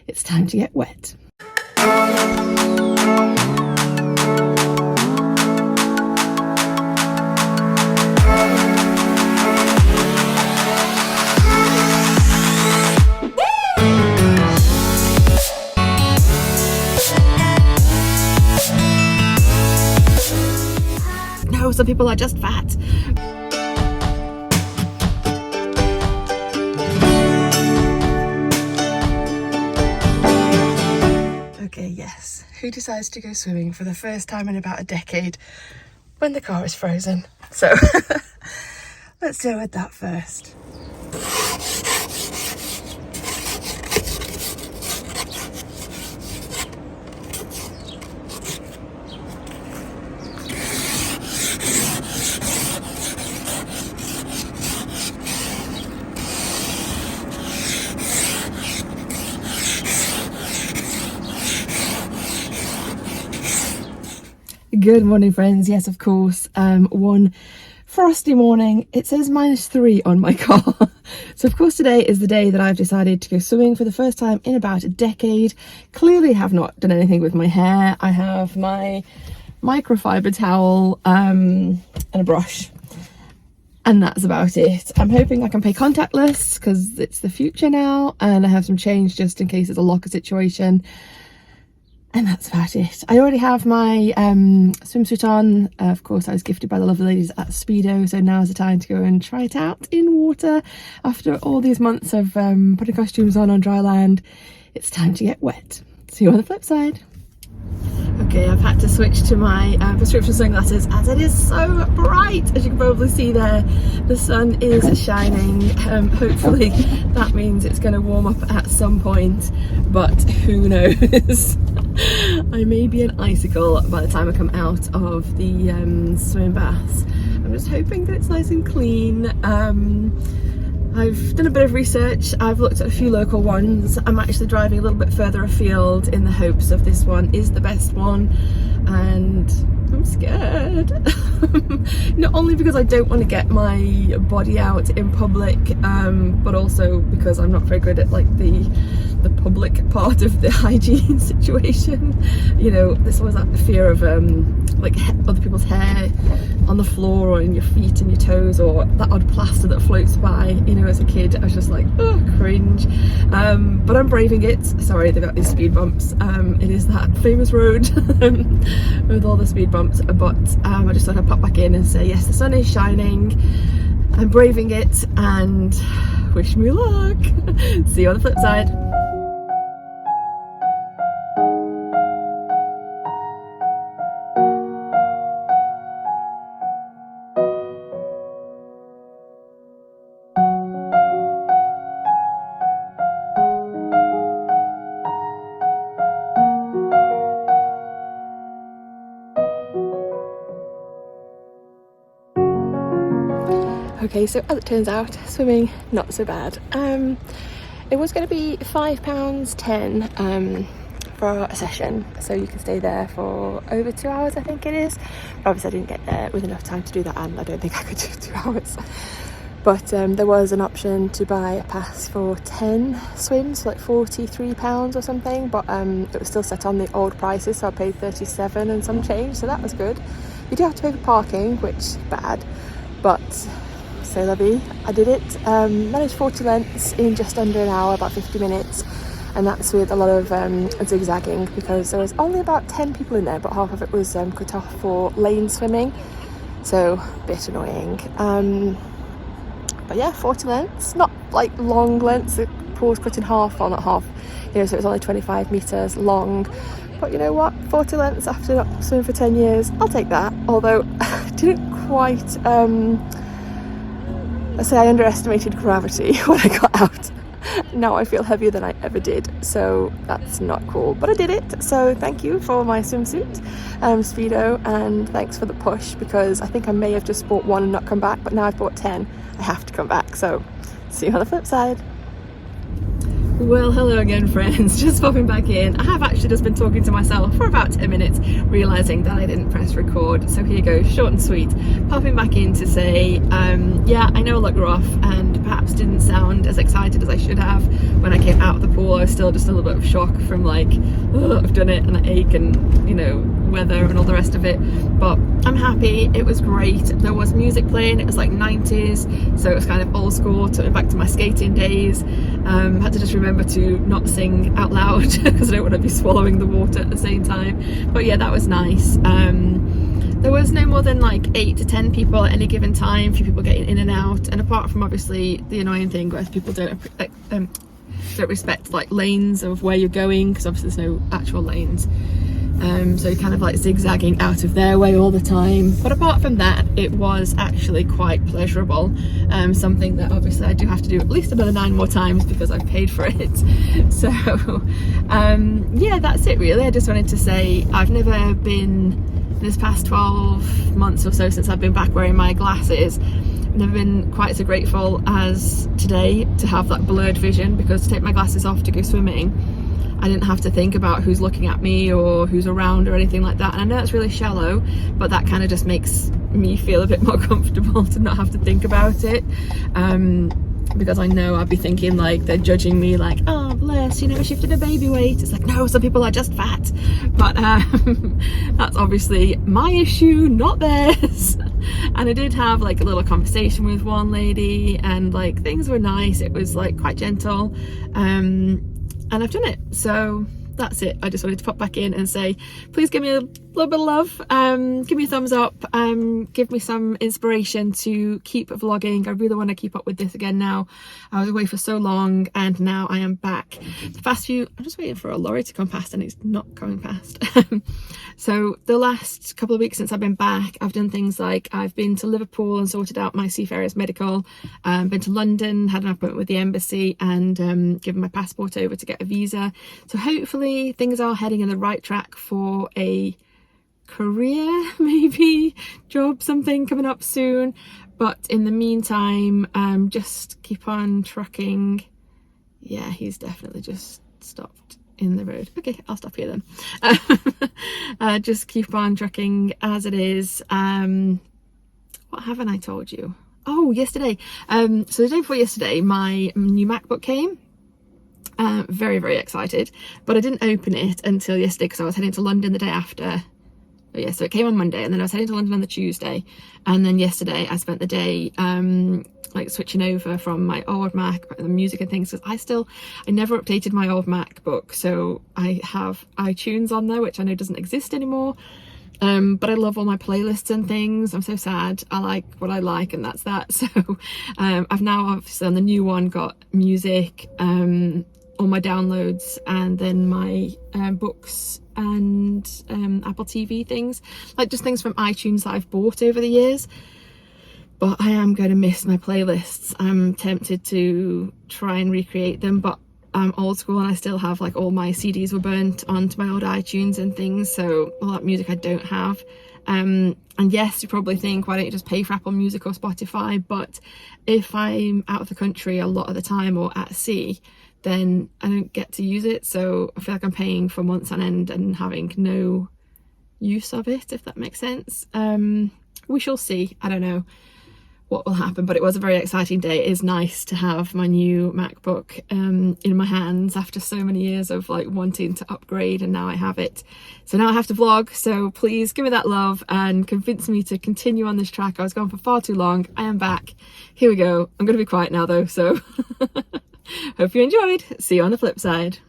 It's time to get wet. No, some people are just fat. Okay, yes. Who decides to go swimming for the first time in about a decade when the car is frozen? So let's deal with that first. Good morning, friends. Yes, of course. One frosty morning. It says -3 on my car. So of course today is the day that I've decided to go swimming for the first time in about a decade. Clearly have not done anything with my hair. I have my microfiber towel and a brush, and that's about it. I'm hoping I can pay contactless because it's the future now, and I have some change just in case it's a locker situation. And that's about it. I already have my swimsuit on. Of course, I was gifted by the lovely ladies at Speedo, so now's the time to go and try it out in water. After all these months of putting costumes on dry land, it's time to get wet. See you on the flip side. Okay, I've had to switch to my prescription sunglasses as it is so bright, as you can probably see there. The sun is shining. Hopefully that means it's going to warm up at some point, but who knows. I may be an icicle by the time I come out of the swimming baths. I'm just hoping that it's nice and clean. I've done a bit of research. I've looked at a few local ones. I'm actually driving a little bit further afield in the hopes of this one is the best one, and I'm scared. Not only because I don't want to get my body out in public, but also because I'm not very good at like the public part of the hygiene situation. You know, there's always that fear of like other people's hair on the floor or in your feet and your toes, or that odd plaster that floats by. You know, as a kid I was just like, oh, cringe. But I'm braving it. Sorry, they've got these speed bumps. It is that famous road with all the speed bumps, but I just thought I'd pop back in and say yes, the sun is shining, I'm braving it, and wish me luck. See you on the flip side. Okay, so as it turns out, swimming not so bad. It was going to be £5.10 for a session, so you can stay there for over 2 hours, I think it is. But obviously I didn't get there with enough time to do that, and I don't think I could do 2 hours. But there was an option to buy a pass for 10 swims for like £43 or something, but it was still set on the old prices, so I paid 37 and some change, so that was good. You do have to pay for parking, which is bad, but so lovely. I did it, managed 40 lengths in just under an hour, about 50 minutes, and that's with a lot of zigzagging, because there was only about 10 people in there, but half of it was cut off for lane swimming, so a bit annoying. But yeah, 40 lengths, not like long lengths, the pool's cut in half, well not half, you know, so it was only 25 metres long. But you know what, 40 lengths after not swimming for 10 years, I'll take that. Although I didn't quite, let's say I underestimated gravity when I got out. Now I feel heavier than I ever did, so that's not cool, but I did it. So thank you for my swimsuit, Speedo, and thanks for the push, because I think I may have just bought one and not come back, but now I've bought 10, I have to come back. So see you on the flip side. Well, hello again, friends. Just popping back in. I have actually just been talking to myself for about 10 minutes, realising that I didn't press record. So here you go, short and sweet. Popping back in to say, yeah, I know I look rough, and perhaps didn't sound as excited as I should have when I came out of the pool. I was still just a little bit of shock from like, oh, I've done it, and I ache, and you know, weather and all the rest of it. But I'm happy. It was great. There was music playing. It was like 90s, so it was kind of old school, took me back to my skating days. Had to just remember to not sing out loud because I don't want to be swallowing the water at the same time. But yeah, that was nice. There was no more than like 8 to 10 people at any given time, few people getting in and out, and apart from obviously the annoying thing where people don't respect like lanes of where you're going, because obviously there's no actual lanes, so you're kind of like zigzagging out of their way all the time. But apart from that, it was actually quite pleasurable, something that obviously I do have to do at least another 9 more times because I've paid for it. So yeah, that's it really. I just wanted to say I've never been, this past 12 months or so since I've been back wearing my glasses, I've never been quite so grateful as today to have that blurred vision, because to take my glasses off to go swimming, I didn't have to think about who's looking at me or who's around or anything like that. And I know it's really shallow, but that kind of just makes me feel a bit more comfortable to not have to think about it. Because I know I'd be thinking like they're judging me like, oh bless, you know, shifted a baby weight. It's like, no, some people are just fat. But that's obviously my issue, not theirs. And I did have like a little conversation with one lady, and like things were nice. It was like quite gentle, and I've done it. So that's it. I just wanted to pop back in and say, please give me a little bit of love, give me a thumbs up, give me some inspiration to keep vlogging. I really want to keep up with this again now. I was away for so long and now I am back. The past few, I'm just waiting for a lorry to come past and it's not coming past. So the last couple of weeks since I've been back, I've done things like I've been to Liverpool and sorted out my seafarer's medical, been to London, had an appointment with the embassy, and given my passport over to get a visa. So hopefully things are heading in the right track for a career, maybe job, something coming up soon. But in the meantime, just keep on trucking. Yeah, he's definitely just stopped in the road. Okay, I'll stop here then. Just keep on trucking as it is. What haven't I told you? Oh, yesterday. So the day before yesterday, my new MacBook came. Very, very excited, but I didn't open it until yesterday because I was heading to London the day after. Oh yeah, so it came on Monday, and then I was heading to London on the Tuesday, and then yesterday I spent the day like switching over from my old Mac, the music and things, because I never updated my old MacBook, so I have iTunes on there, which I know doesn't exist anymore. But I love all my playlists and things. I'm so sad. I like what I like, and that's that. So I've now obviously on the new one got music, all my downloads, and then my books and Apple TV things, like just things from iTunes that I've bought over the years. But I am going to miss my playlists. I'm tempted to try and recreate them, but I'm old school and I still have like all my CDs were burnt onto my old iTunes and things, so all that music I don't have. And yes, you probably think, why don't you just pay for Apple Music or Spotify? But if I'm out of the country a lot of the time or at sea, then I don't get to use it, so I feel like I'm paying for months on end and having no use of it, if that makes sense. We shall see. I don't know what will happen, but it was a very exciting day. It is nice to have my new MacBook in my hands after so many years of like wanting to upgrade, and now I have it. So now I have to vlog, so please give me that love and convince me to continue on this track. I was gone for far too long. I am back. Here we go. I'm going to be quiet now though, so hope you enjoyed. See you on the flip side.